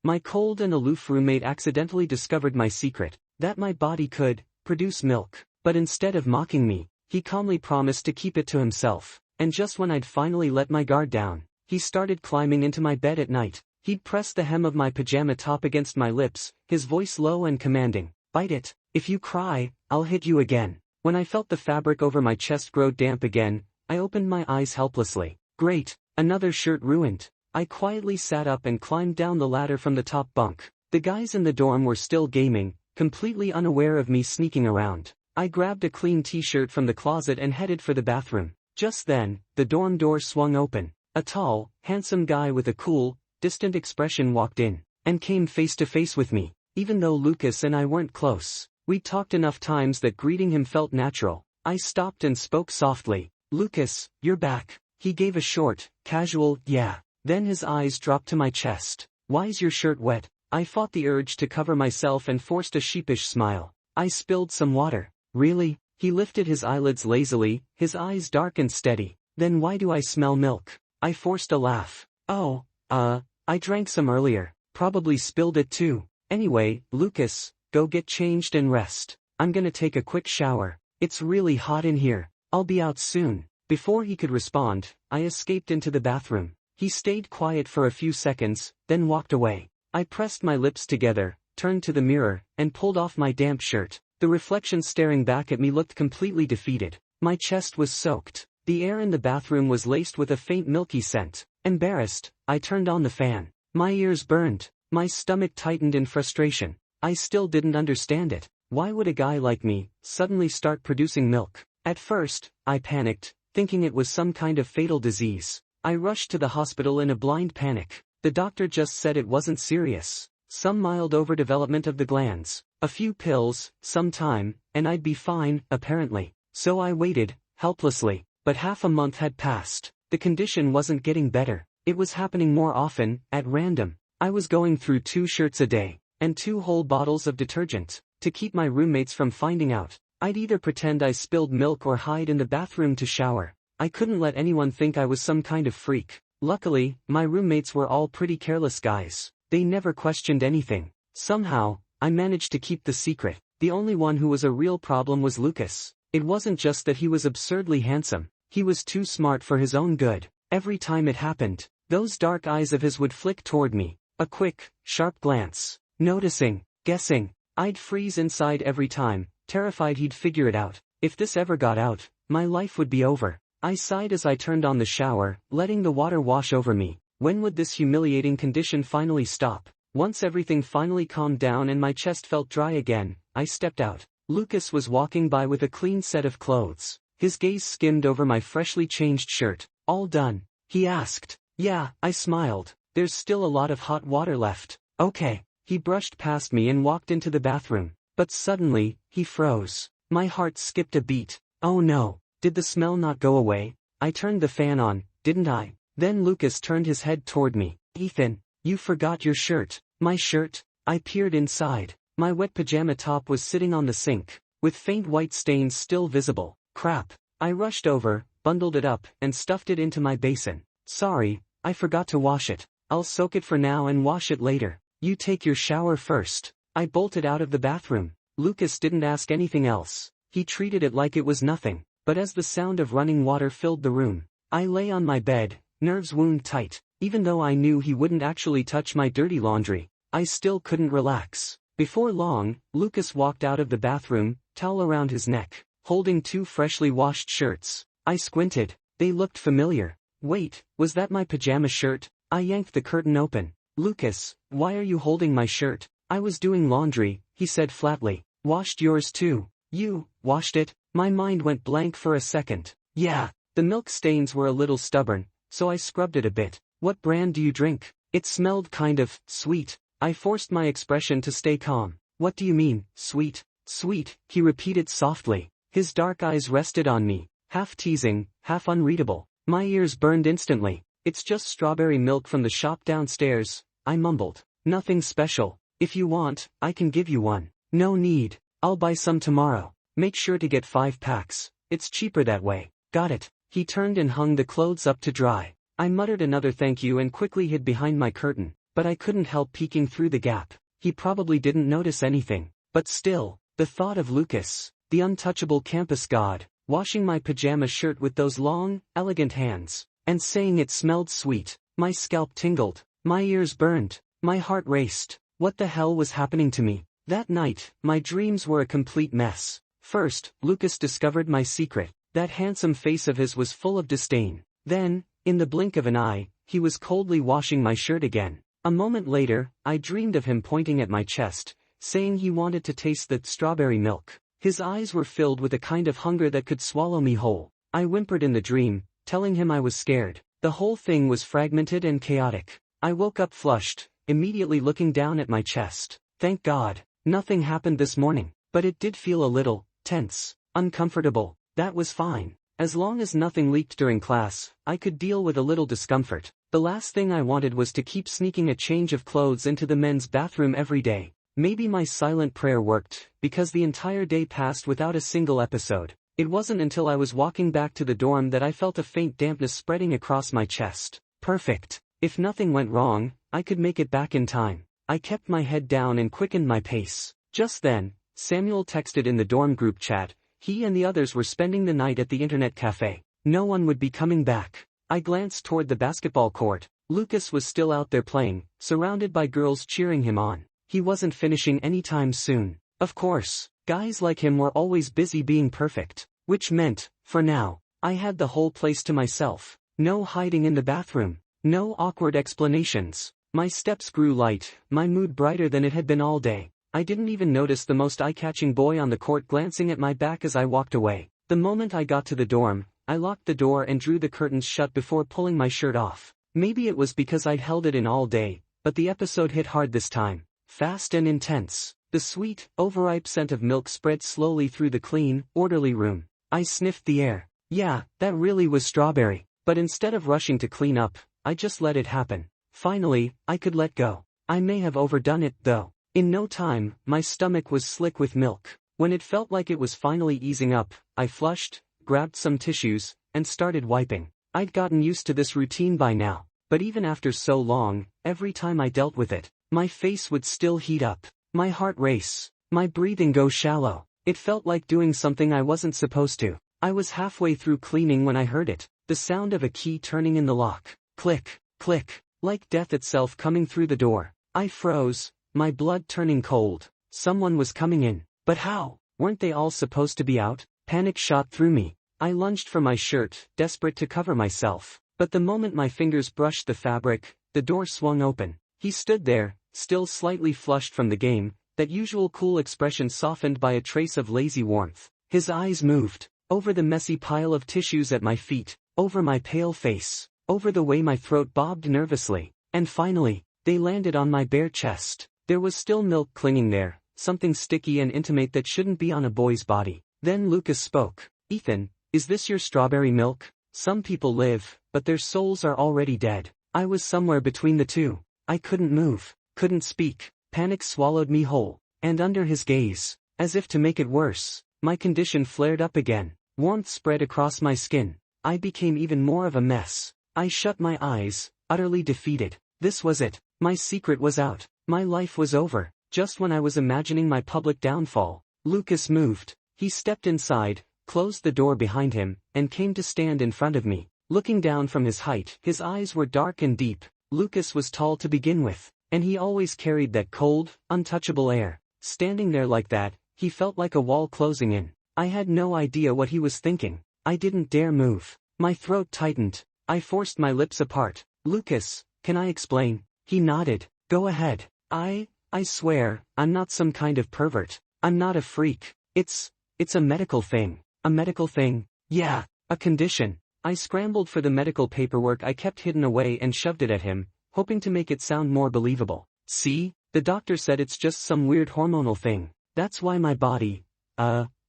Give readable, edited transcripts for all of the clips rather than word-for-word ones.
My cold and aloof roommate accidentally discovered my secret, that my body could produce milk. But instead of mocking me, he calmly promised to keep it to himself. And just when I'd finally let my guard down, he started climbing into my bed at night. He'd press the hem of my pajama top against my lips, his voice low and commanding. "Bite it. If you cry, I'll hit you again." When I felt the fabric over my chest grow damp again, I opened my eyes helplessly. Great, another shirt ruined. I quietly sat up and climbed down the ladder from the top bunk. The guys in the dorm were still gaming, completely unaware of me sneaking around. I grabbed a clean t-shirt from the closet and headed for the bathroom. Just then, the dorm door swung open. A tall, handsome guy with a cool, distant expression walked in, and came face to face with me. Even though Lucas and I weren't close, we talked enough times that greeting him felt natural. I stopped and spoke softly. "Lucas, you're back." He gave a short, casual, "Yeah." Then his eyes dropped to my chest. "Why's your shirt wet?" I fought the urge to cover myself and forced a sheepish smile. "I spilled some water." "Really?" He lifted his eyelids lazily, his eyes dark and steady. "Then why do I smell milk?" I forced a laugh. "Oh, I drank some earlier. Probably spilled it too. Anyway, Lucas, go get changed and rest. I'm gonna take a quick shower. It's really hot in here. I'll be out soon." Before he could respond, I escaped into the bathroom. He stayed quiet for a few seconds, then walked away. I pressed my lips together, turned to the mirror, and pulled off my damp shirt. The reflection staring back at me looked completely defeated. My chest was soaked. The air in the bathroom was laced with a faint milky scent. Embarrassed, I turned on the fan. My ears burned. My stomach tightened in frustration. I still didn't understand it. Why would a guy like me suddenly start producing milk? At first, I panicked, thinking it was some kind of fatal disease. I rushed to the hospital in a blind panic. The doctor just said it wasn't serious. Some mild overdevelopment of the glands. A few pills, some time, and I'd be fine, apparently. So I waited, helplessly. But half a month had passed. The condition wasn't getting better. It was happening more often, at random. I was going through 2 shirts a day, and 2 whole bottles of detergent. To keep my roommates from finding out, I'd either pretend I spilled milk or hide in the bathroom to shower. I couldn't let anyone think I was some kind of freak. Luckily, my roommates were all pretty careless guys. They never questioned anything. Somehow, I managed to keep the secret. The only one who was a real problem was Lucas. It wasn't just that he was absurdly handsome. He was too smart for his own good. Every time it happened, those dark eyes of his would flick toward me. A quick, sharp glance. Noticing, guessing. I'd freeze inside every time, terrified he'd figure it out. If this ever got out, my life would be over. I sighed as I turned on the shower, letting the water wash over me. When would this humiliating condition finally stop? Once everything finally calmed down and my chest felt dry again, I stepped out. Lucas was walking by with a clean set of clothes. His gaze skimmed over my freshly changed shirt. "All done?" he asked. "Yeah," I smiled. "There's still a lot of hot water left." "Okay." He brushed past me and walked into the bathroom. But suddenly, he froze. My heart skipped a beat. Oh no. Did the smell not go away? I turned the fan on, didn't I? Then Lucas turned his head toward me. "Ethan, you forgot your shirt." "My shirt?" I peered inside. My wet pajama top was sitting on the sink, with faint white stains still visible. Crap. I rushed over, bundled it up, and stuffed it into my basin. "Sorry, I forgot to wash it. I'll soak it for now and wash it later. You take your shower first." I bolted out of the bathroom. Lucas didn't ask anything else. He treated it like it was nothing. But as the sound of running water filled the room, I lay on my bed, nerves wound tight. Even though I knew he wouldn't actually touch my dirty laundry, I still couldn't relax. Before long, Lucas walked out of the bathroom, towel around his neck, holding 2 freshly washed shirts. I squinted. They looked familiar. Wait, was that my pajama shirt? I yanked the curtain open. "Lucas, why are you holding my shirt?" "I was doing laundry," he said flatly. "Washed yours too." "You washed it?" My mind went blank for a second. "Yeah." The milk stains were a little stubborn, so I scrubbed it a bit. "What brand do you drink?" "It smelled kind of sweet." I forced my expression to stay calm. "What do you mean, sweet?" "Sweet," he repeated softly. His dark eyes rested on me, half teasing, half unreadable. My ears burned instantly. "It's just strawberry milk from the shop downstairs," I mumbled. "Nothing special. If you want, I can give you one." "No need. I'll buy some tomorrow. Make sure to get 5 packs. It's cheaper that way." "Got it." He turned and hung the clothes up to dry. I muttered another thank you and quickly hid behind my curtain. but I couldn't help peeking through the gap. He probably didn't notice anything, but still, the thought of Lucas, the untouchable campus god, washing my pajama shirt with those long, elegant hands, and saying it smelled sweet, my scalp tingled, my ears burned, my heart raced. What the hell was happening to me? That night, my dreams were a complete mess. First, Lucas discovered my secret. That handsome face of his was full of disdain. Then, in the blink of an eye, he was coldly washing my shirt again. A moment later, I dreamed of him pointing at my chest, saying he wanted to taste the strawberry milk. His eyes were filled with a kind of hunger that could swallow me whole. I whimpered in the dream, telling him I was scared. The whole thing was fragmented and chaotic. I woke up flushed, immediately looking down at my chest. Thank God, nothing happened this morning, but it did feel a little tense, uncomfortable. That was fine. As long as nothing leaked during class, I could deal with a little discomfort. The last thing I wanted was to keep sneaking a change of clothes into the men's bathroom every day. Maybe my silent prayer worked, because the entire day passed without a single episode. It wasn't until I was walking back to the dorm that I felt a faint dampness spreading across my chest. Perfect. If nothing went wrong, I could make it back in time. I kept my head down and quickened my pace. Just then, Samuel texted in the dorm group chat. He and the others were spending the night at the internet cafe. No one would be coming back. I glanced toward the basketball court. Lucas was still out there playing, surrounded by girls cheering him on. He wasn't finishing anytime soon. Of course, guys like him were always busy being perfect. Which meant, for now, I had the whole place to myself. No hiding in the bathroom. No awkward explanations. My steps grew light, my mood brighter than it had been all day. I didn't even notice the most eye-catching boy on the court glancing at my back as I walked away. The moment I got to the dorm, I locked the door and drew the curtains shut before pulling my shirt off. Maybe it was because I'd held it in all day, but the episode hit hard this time. Fast and intense. The sweet, overripe scent of milk spread slowly through the clean, orderly room. I sniffed the air. Yeah, that really was strawberry. But instead of rushing to clean up, I just let it happen. Finally, I could let go. I may have overdone it, though. In no time, my stomach was slick with milk. When it felt like it was finally easing up, I flushed, grabbed some tissues, and started wiping. I'd gotten used to this routine by now, but even after so long, every time I dealt with it, my face would still heat up, my heart race, my breathing go shallow. It felt like doing something I wasn't supposed to. I was halfway through cleaning when I heard it, the sound of a key turning in the lock. Click, click, like death itself coming through the door. I froze. My blood turning cold. Someone was coming in. But how? Weren't they all supposed to be out? Panic shot through me. I lunged for my shirt, desperate to cover myself. But the moment my fingers brushed the fabric, the door swung open. He stood there, still slightly flushed from the game, that usual cool expression softened by a trace of lazy warmth. His eyes moved. Over the messy pile of tissues at my feet, over my pale face, over the way my throat bobbed nervously, and finally, they landed on my bare chest. There was still milk clinging there, something sticky and intimate that shouldn't be on a boy's body. Then Lucas spoke. Ethan, is this your strawberry milk? Some people live, but their souls are already dead. I was somewhere between the two. I couldn't move, couldn't speak. Panic swallowed me whole. And under his gaze, as if to make it worse, my condition flared up again. Warmth spread across my skin. I became even more of a mess. I shut my eyes, utterly defeated. This was it. My secret was out. My life was over. Just when I was imagining my public downfall, Lucas moved. He stepped inside, closed the door behind him, and came to stand in front of me. Looking down from his height, his eyes were dark and deep. Lucas was tall to begin with, and he always carried that cold, untouchable air. Standing there like that, he felt like a wall closing in. I had no idea what he was thinking. I didn't dare move. My throat tightened. I forced my lips apart. Lucas, can I explain? He nodded. Go ahead. I swear, I'm not some kind of pervert. I'm not a freak. It's a medical thing. A medical thing? Yeah, a condition. I scrambled for the medical paperwork I kept hidden away and shoved it at him, hoping to make it sound more believable. See, the doctor said it's just some weird hormonal thing. That's why my body,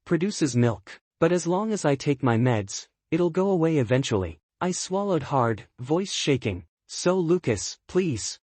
produces milk. But as long as I take my meds, it'll go away eventually. I swallowed hard, voice shaking. So Lucas, please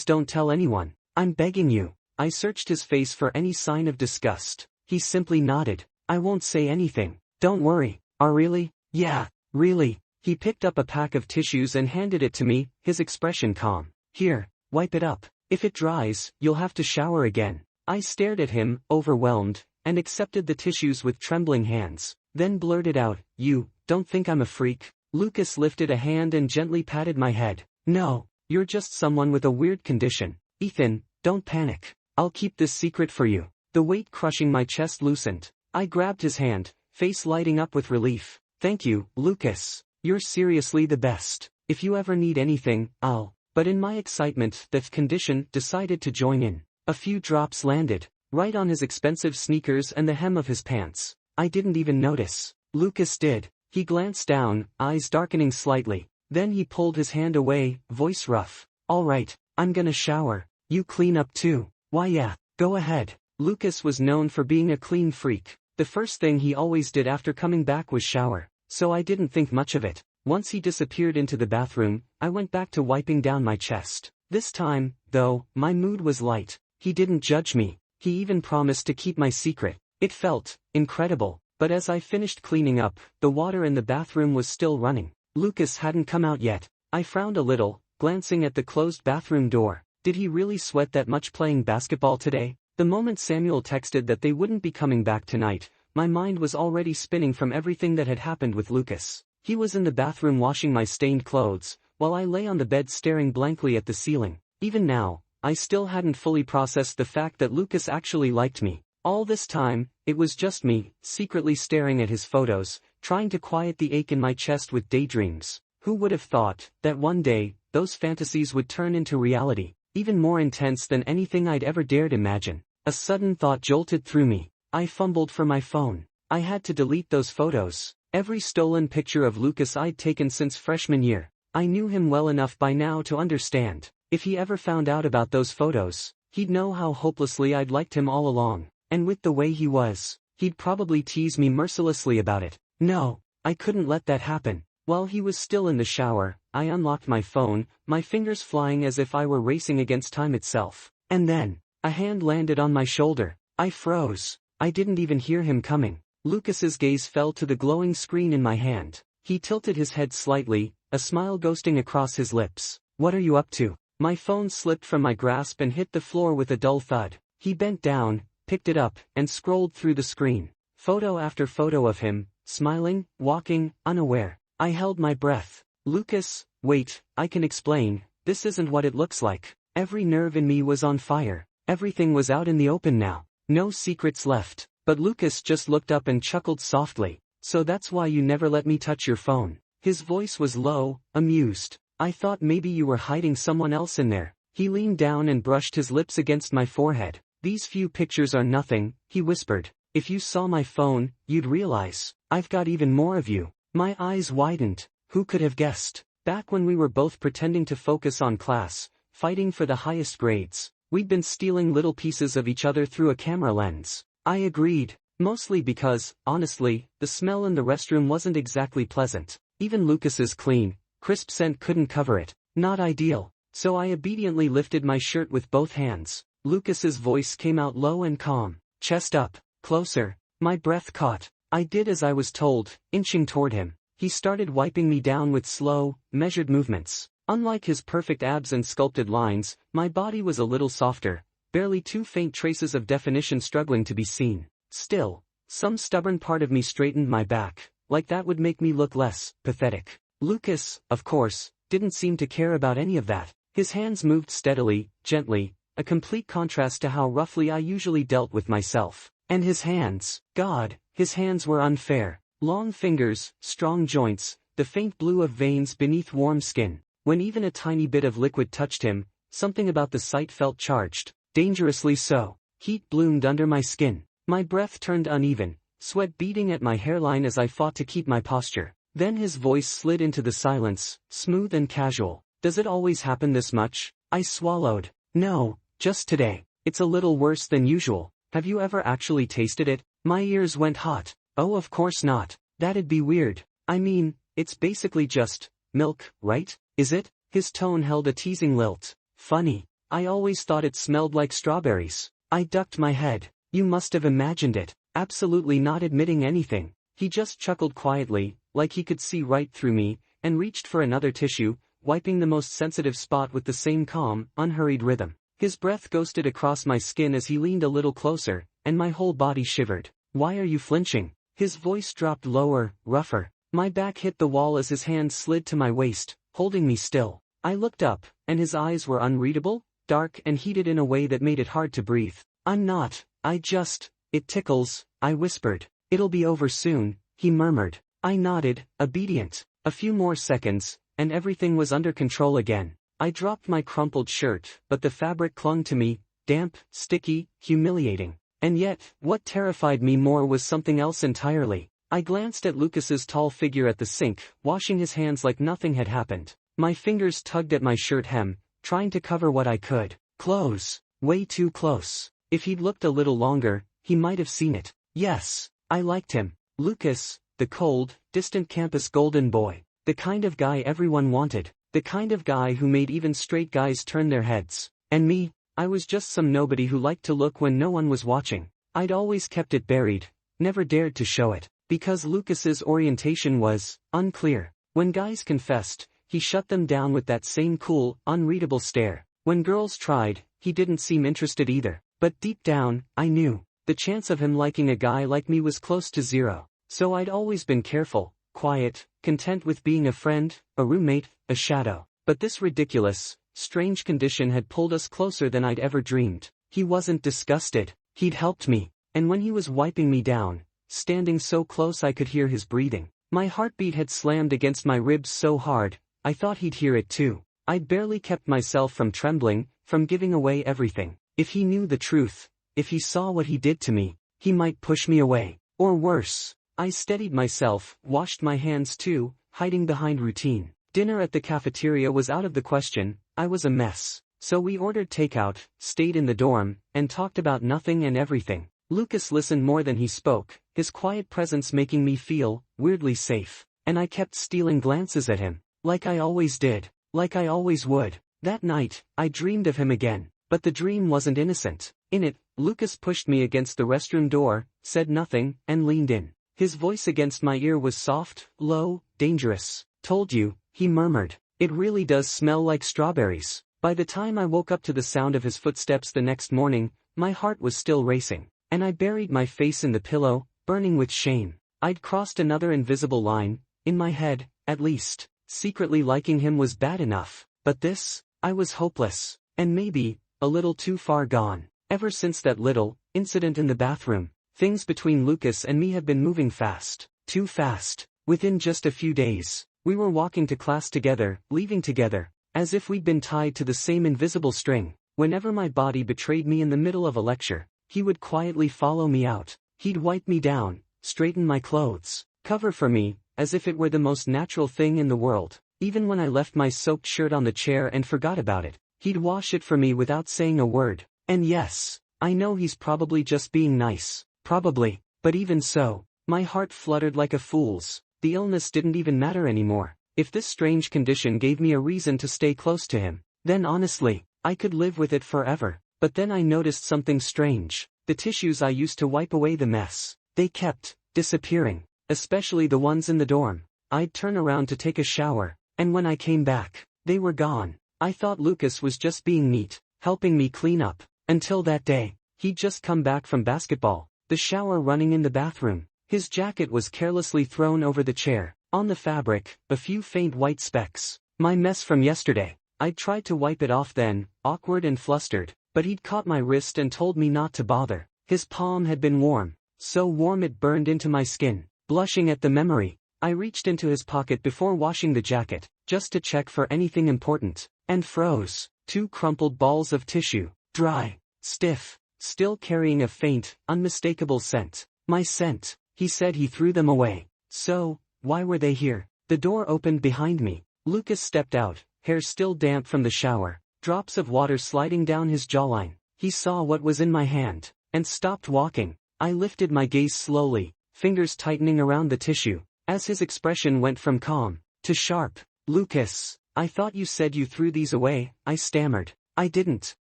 don't tell anyone. I'm begging you. I searched his face for any sign of disgust. He simply nodded. I won't say anything. Don't worry. Really? Yeah, really. He picked up a pack of tissues and handed it to me, his expression calm. Here, wipe it up. If it dries, you'll have to shower again. I stared at him, overwhelmed, and accepted the tissues with trembling hands, then blurted out, "You don't think I'm a freak?" Lucas lifted a hand and gently patted my head. "No, you're just someone with a weird condition. Ethan, don't panic. I'll keep this secret for you." The weight crushing my chest loosened. I grabbed his hand, face lighting up with relief. "Thank you, Lucas. You're seriously the best. If you ever need anything, I'll..." But in my excitement, that condition decided to join in. A few drops landed, right on his expensive sneakers and the hem of his pants. I didn't even notice. Lucas did. He glanced down, eyes darkening slightly. Then he pulled his hand away, voice rough. "All right, I'm gonna shower. You clean up too." "Why yeah, go ahead." Lucas was known for being a clean freak. The first thing he always did after coming back was shower, so I didn't think much of it. Once he disappeared into the bathroom, I went back to wiping down my chest. This time, though, my mood was light. He didn't judge me. He even promised to keep my secret. It felt incredible. But as I finished cleaning up, the water in the bathroom was still running. Lucas hadn't come out yet. I frowned a little, glancing at the closed bathroom door. Did he really sweat that much playing basketball today? The moment Samuel texted that they wouldn't be coming back tonight, my mind was already spinning from everything that had happened with Lucas. He was in the bathroom washing my stained clothes, while I lay on the bed staring blankly at the ceiling. Even now, I still hadn't fully processed the fact that Lucas actually liked me. All this time, it was just me, secretly staring at his photos, trying to quiet the ache in my chest with daydreams. Who would have thought that one day, those fantasies would turn into reality, even more intense than anything I'd ever dared imagine? A sudden thought jolted through me. I fumbled for my phone. I had to delete those photos. Every stolen picture of Lucas I'd taken since freshman year. I knew him well enough by now to understand. If he ever found out about those photos, he'd know how hopelessly I'd liked him all along. And with the way he was, he'd probably tease me mercilessly about it. No, I couldn't let that happen. While he was still in the shower, I unlocked my phone, my fingers flying as if I were racing against time itself. And then, a hand landed on my shoulder. I froze. I didn't even hear him coming. Lucas's gaze fell to the glowing screen in my hand. He tilted his head slightly, a smile ghosting across his lips. "What are you up to?" My phone slipped from my grasp and hit the floor with a dull thud. He bent down, picked it up, and scrolled through the screen. Photo after photo of him, smiling, walking, unaware. I held my breath. "Lucas, wait, I can explain. This isn't what it looks like." Every nerve in me was on fire. Everything was out in the open now. No secrets left. But Lucas just looked up and chuckled softly. "So that's why you never let me touch your phone." His voice was low, amused. "I thought maybe you were hiding someone else in there." He leaned down and brushed his lips against my forehead. "These few pictures are nothing," he whispered. "If you saw my phone, you'd realize, I've got even more of you." My eyes widened. Who could have guessed? Back when we were both pretending to focus on class, fighting for the highest grades, we'd been stealing little pieces of each other through a camera lens. I agreed, mostly because, honestly, the smell in the restroom wasn't exactly pleasant. Even Lucas's clean, crisp scent couldn't cover it. Not ideal. So I obediently lifted my shirt with both hands. Lucas's voice came out low and calm. "Chest up, closer." My breath caught. I did as I was told, inching toward him. He started wiping me down with slow, measured movements. Unlike his perfect abs and sculpted lines, my body was a little softer, barely two faint traces of definition struggling to be seen. Still, some stubborn part of me straightened my back, like that would make me look less pathetic. Lucas, of course, didn't seem to care about any of that. His hands moved steadily, gently, a complete contrast to how roughly I usually dealt with myself. And his hands, God, his hands were unfair. Long fingers, strong joints, the faint blue of veins beneath warm skin. When even a tiny bit of liquid touched him, something about the sight felt charged. Dangerously so. Heat bloomed under my skin. My breath turned uneven, sweat beading at my hairline as I fought to keep my posture. Then his voice slid into the silence, smooth and casual. "Does it always happen this much?" I swallowed. "No, just today. It's a little worse than usual. Have you ever actually tasted it?" My ears went hot. "Oh, of course not. That'd be weird. I mean, it's basically just milk, right? Is it?" His tone held a teasing lilt. "Funny. I always thought it smelled like strawberries." I ducked my head. "You must have imagined it." Absolutely not admitting anything. He just chuckled quietly, like he could see right through me, and reached for another tissue, wiping the most sensitive spot with the same calm, unhurried rhythm. His breath ghosted across my skin as he leaned a little closer, and my whole body shivered. Why are you flinching? His voice dropped lower, rougher. My back hit the wall as his hand slid to my waist, holding me still. I looked up, and his eyes were unreadable, dark and heated in a way that made it hard to breathe. I'm not, it tickles, I whispered. It'll be over soon, he murmured. I nodded, obedient. A few more seconds, and everything was under control again. I dropped my crumpled shirt, but the fabric clung to me, damp, sticky, humiliating. And yet, what terrified me more was something else entirely. I glanced at Lucas's tall figure at the sink, washing his hands like nothing had happened. My fingers tugged at my shirt hem, trying to cover what I could. Close. Way too close. If he'd looked a little longer, he might have seen it. Yes, I liked him. Lucas, the cold, distant campus golden boy. The kind of guy everyone wanted. The kind of guy who made even straight guys turn their heads. And me, I was just some nobody who liked to look when no one was watching. I'd always kept it buried, never dared to show it, because Lucas's orientation was unclear. When guys confessed, he shut them down with that same cool, unreadable stare. When girls tried, he didn't seem interested either. But deep down, I knew, the chance of him liking a guy like me was close to zero. So I'd always been careful, quiet, content with being a friend, a roommate, a shadow. But this ridiculous, strange condition had pulled us closer than I'd ever dreamed. He wasn't disgusted. He'd helped me. And when he was wiping me down, standing so close I could hear his breathing, my heartbeat had slammed against my ribs so hard, I thought he'd hear it too. I'd barely kept myself from trembling, from giving away everything. If he knew the truth, if he saw what he did to me, he might push me away. Or worse. I steadied myself, washed my hands too, hiding behind routine. Dinner at the cafeteria was out of the question, I was a mess. So we ordered takeout, stayed in the dorm, and talked about nothing and everything. Lucas listened more than he spoke, his quiet presence making me feel, weirdly safe. And I kept stealing glances at him. Like I always did. Like I always would. That night, I dreamed of him again. But the dream wasn't innocent. In it, Lucas pushed me against the restroom door, said nothing, and leaned in. His voice against my ear was soft, low, dangerous. Told you, he murmured. It really does smell like strawberries. By the time I woke up to the sound of his footsteps the next morning, my heart was still racing. And I buried my face in the pillow, burning with shame. I'd crossed another invisible line, in my head, at least. Secretly liking him was bad enough. But this, I was hopeless. And maybe, a little too far gone. Ever since that little incident in the bathroom, things between Lucas and me have been moving fast. Too fast. Within just a few days, we were walking to class together, leaving together, as if we'd been tied to the same invisible string. Whenever my body betrayed me in the middle of a lecture, he would quietly follow me out. He'd wipe me down, straighten my clothes, cover for me, as if it were the most natural thing in the world. Even when I left my soaked shirt on the chair and forgot about it, he'd wash it for me without saying a word. And yes, I know he's probably just being nice. Probably. But even so, my heart fluttered like a fool's. The illness didn't even matter anymore. If this strange condition gave me a reason to stay close to him, then honestly, I could live with it forever. But then I noticed something strange. The tissues I used to wipe away the mess, they kept disappearing. Especially the ones in the dorm. I'd turn around to take a shower, and when I came back, they were gone. I thought Lucas was just being neat, helping me clean up. Until that day, he'd just come back from basketball, the shower running in the bathroom. His jacket was carelessly thrown over the chair. On the fabric, a few faint white specks. My mess from yesterday. I'd tried to wipe it off then, awkward and flustered, but he'd caught my wrist and told me not to bother. His palm had been warm, so warm it burned into my skin. Blushing at the memory, I reached into his pocket before washing the jacket, just to check for anything important, and froze. 2 crumpled balls of tissue, dry, stiff, still carrying a faint, unmistakable scent. My scent. He said he threw them away. So, why were they here? The door opened behind me. Lucas stepped out, hair still damp from the shower, drops of water sliding down his jawline. He saw what was in my hand, and stopped walking. I lifted my gaze slowly, fingers tightening around the tissue, as his expression went from calm to sharp. Lucas, I thought you said you threw these away, I stammered. I didn't.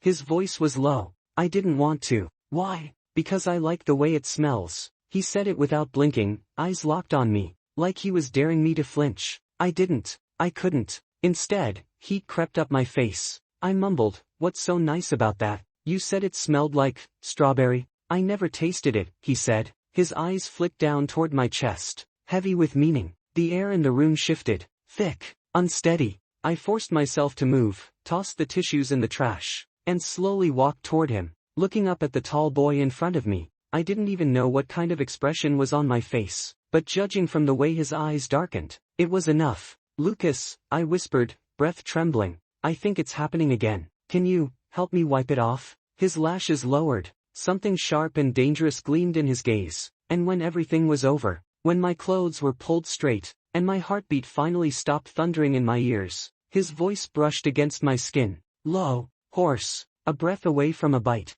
His voice was low. I didn't want to. Why? Because I like the way it smells. He said it without blinking, eyes locked on me, like he was daring me to flinch. I didn't. I couldn't. Instead, heat crept up my face. I mumbled, "What's so nice about that? You said it smelled like strawberry." "I never tasted it," he said. His eyes flicked down toward my chest, heavy with meaning. The air in the room shifted, thick, unsteady. I forced myself to move, tossed the tissues in the trash, and slowly walked toward him, looking up at the tall boy in front of me. I didn't even know what kind of expression was on my face, but judging from the way his eyes darkened, it was enough. "Lucas," I whispered, breath trembling, "I think it's happening again. Can you help me wipe it off?" His lashes lowered, something sharp and dangerous gleamed in his gaze, and when everything was over, when my clothes were pulled straight, and my heartbeat finally stopped thundering in my ears, his voice brushed against my skin, low, hoarse, a breath away from a bite.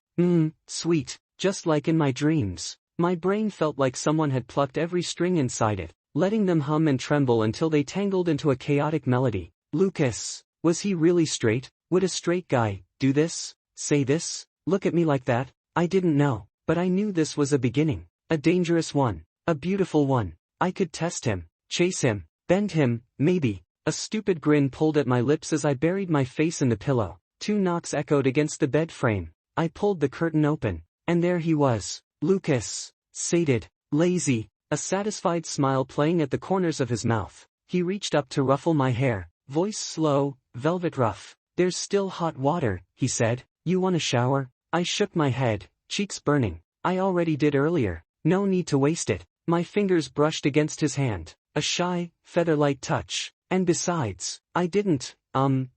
Sweet, just like in my dreams. My brain felt like someone had plucked every string inside it, letting them hum and tremble until they tangled into a chaotic melody. Lucas, was he really straight? Would a straight guy do this, say this, look at me like that? I didn't know, but I knew this was a beginning, a dangerous one, a beautiful one. I could test him, chase him, bend him, maybe. A stupid grin pulled at my lips as I buried my face in the pillow. 2 knocks echoed against the bed frame. I pulled the curtain open, and there he was, Lucas, sated, lazy, a satisfied smile playing at the corners of his mouth. He reached up to ruffle my hair, voice slow, velvet rough. "There's still hot water," he said. "You want a shower?" I shook my head, cheeks burning. "I already did earlier. No need to waste it." My fingers brushed against his hand, a shy, feather-light touch. "And besides, I didn't,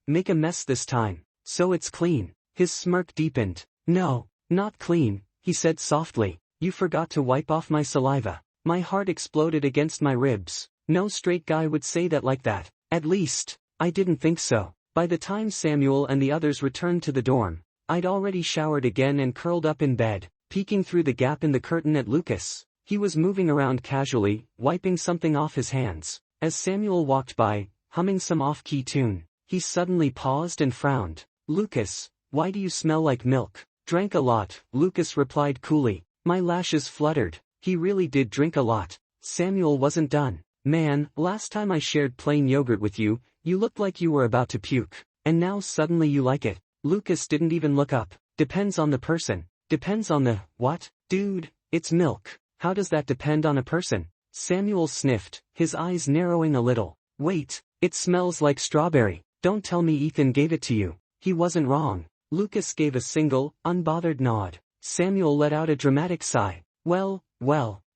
make a mess this time, so it's clean." His smirk deepened. "No, not clean," he said softly. "You forgot to wipe off my saliva." My heart exploded against my ribs. No straight guy would say that like that. At least, I didn't think so. By the time Samuel and the others returned to the dorm, I'd already showered again and curled up in bed, peeking through the gap in the curtain at Lucas. He was moving around casually, wiping something off his hands. As Samuel walked by, humming some off-key tune, he suddenly paused and frowned. "Lucas, why do you smell like milk?" "Drank a lot," Lucas replied coolly. My lashes fluttered. He really did drink a lot. Samuel wasn't done. "Man, last time I shared plain yogurt with you, you looked like you were about to puke. And now suddenly you like it." Lucas didn't even look up. "Depends on the person." "Depends on the what?" "Dude, it's milk. How does that depend on a person?" Samuel sniffed, his eyes narrowing a little. "Wait, it smells like strawberry. Don't tell me Ethan gave it to you." He wasn't wrong. Lucas gave a single, unbothered nod. Samuel let out a dramatic sigh. Well,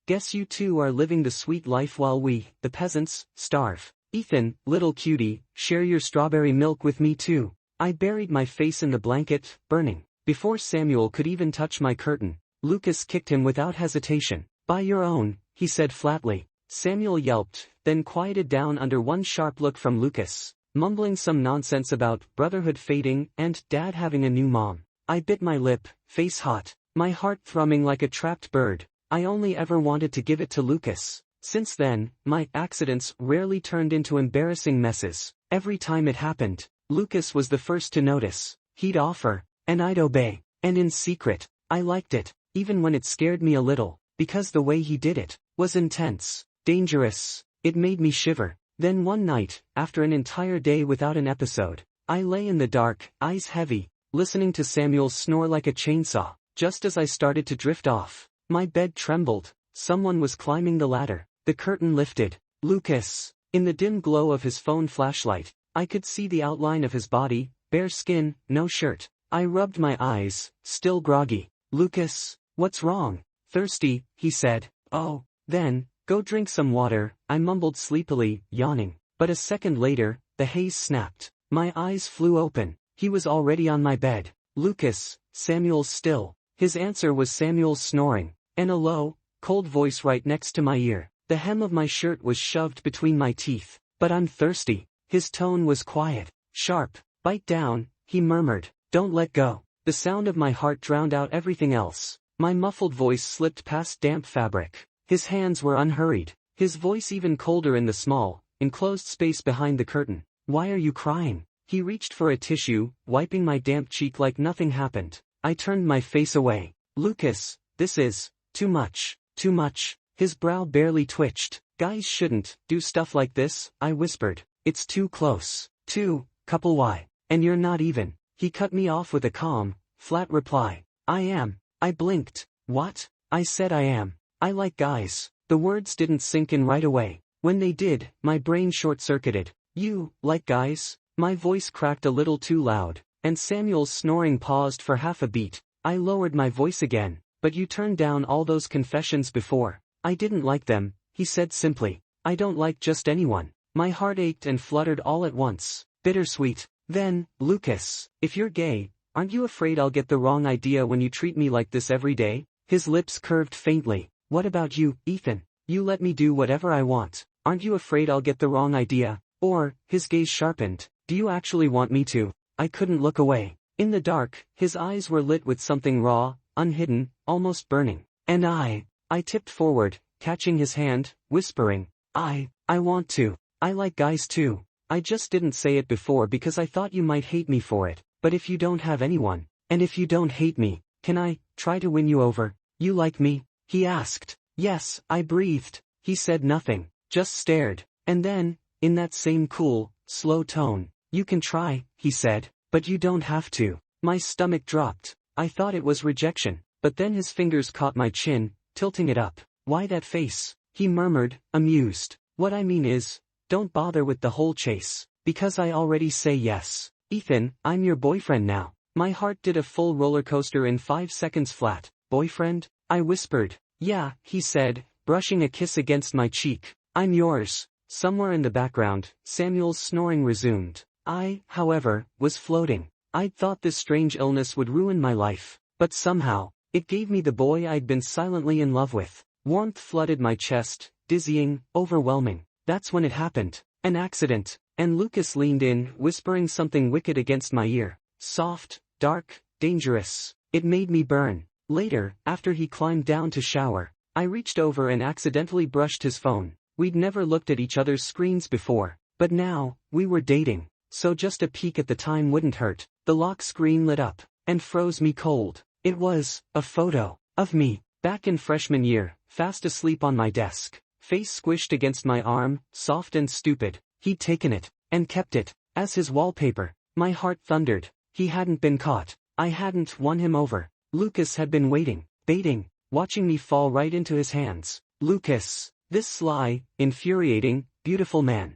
guess you two are living the sweet life while we, the peasants, starve. Ethan, little cutie, share your strawberry milk with me too." I buried my face in the blanket, burning. Before Samuel could even touch my curtain, Lucas kicked him without hesitation. "Buy your own," he said flatly. Samuel yelped, then quieted down under one sharp look from Lucas, mumbling some nonsense about brotherhood fading and dad having a new mom. I bit my lip, face hot, my heart thrumming like a trapped bird. I only ever wanted to give it to Lucas. Since then, my accidents rarely turned into embarrassing messes. Every time it happened, Lucas was the first to notice. He'd offer, and I'd obey. And in secret, I liked it, even when it scared me a little, because the way he did it was intense, dangerous. It made me shiver. Then one night, after an entire day without an episode, I lay in the dark, eyes heavy, listening to Samuel snore like a chainsaw. Just as I started to drift off, my bed trembled. Someone was climbing the ladder. The curtain lifted. Lucas. In the dim glow of his phone flashlight, I could see the outline of his body, bare skin, no shirt. I rubbed my eyes, still groggy. "Lucas, what's wrong?" "Thirsty," he said. "Oh, then, go drink some water," I mumbled sleepily, yawning. But a second later, the haze snapped. My eyes flew open. He was already on my bed. "Lucas, Samuel's still." His answer was Samuel's snoring, and a low, cold voice right next to my ear. The hem of my shirt was shoved between my teeth. "But I'm thirsty." His tone was quiet, sharp. "Bite down," he murmured. "Don't let go." The sound of my heart drowned out everything else. My muffled voice slipped past damp fabric. His hands were unhurried, his voice even colder in the small, enclosed space behind the curtain. "Why are you crying?" He reached for a tissue, wiping my damp cheek like nothing happened. I turned my face away. "Lucas, this is too much, too much." His brow barely twitched. "Guys shouldn't do stuff like this," I whispered. "It's too close. Too, couple Y. And you're not even He cut me off with a calm, flat reply. I am. I blinked. What? I said I am. I like guys. The words didn't sink in right away. When they did, my brain short-circuited. You, like guys? My voice cracked a little too loud, and Samuel's snoring paused for half a beat. I lowered my voice again. But you turned down all those confessions before. I didn't like them, he said simply. I don't like just anyone. My heart ached and fluttered all at once. Bittersweet. Then, Lucas, if you're gay, aren't you afraid I'll get the wrong idea when you treat me like this every day? His lips curved faintly. What about you, Ethan? You let me do whatever I want. Aren't you afraid I'll get the wrong idea? Or, his gaze sharpened, do you actually want me to? I couldn't look away. In the dark, his eyes were lit with something raw, unhidden, almost burning. And I tipped forward, catching his hand, whispering, I want to. I like guys too. I just didn't say it before because I thought you might hate me for it. But if you don't have anyone, and if you don't hate me, can I try to win you over? You like me? He asked. Yes, I breathed. He said nothing, just stared. And then, in that same cool, slow tone, you can try, he said, but you don't have to. My stomach dropped. I thought it was rejection, but then his fingers caught my chin, tilting it up. Why that face? He murmured, amused. What I mean is, don't bother with the whole chase, because I already say yes. Ethan, I'm your boyfriend now. My heart did a full roller coaster in 5 seconds flat. Boyfriend? I whispered. Yeah, he said, brushing a kiss against my cheek. I'm yours. Somewhere in the background, Samuel's snoring resumed. I, however, was floating. I'd thought this strange illness would ruin my life, but somehow, it gave me the boy I'd been silently in love with. Warmth flooded my chest, dizzying, overwhelming. That's when it happened. An accident. And Lucas leaned in, whispering something wicked against my ear. Soft, dark, dangerous. It made me burn. Later, after he climbed down to shower, I reached over and accidentally brushed his phone. We'd never looked at each other's screens before, but now, we were dating, so just a peek at the time wouldn't hurt. The lock screen lit up, and froze me cold. It was a photo of me, back in freshman year, fast asleep on my desk, face squished against my arm, soft and stupid. He'd taken it, and kept it, as his wallpaper. My heart thundered. He hadn't been caught. I hadn't won him over. Lucas had been waiting, baiting, watching me fall right into his hands. Lucas, this sly, infuriating, beautiful man.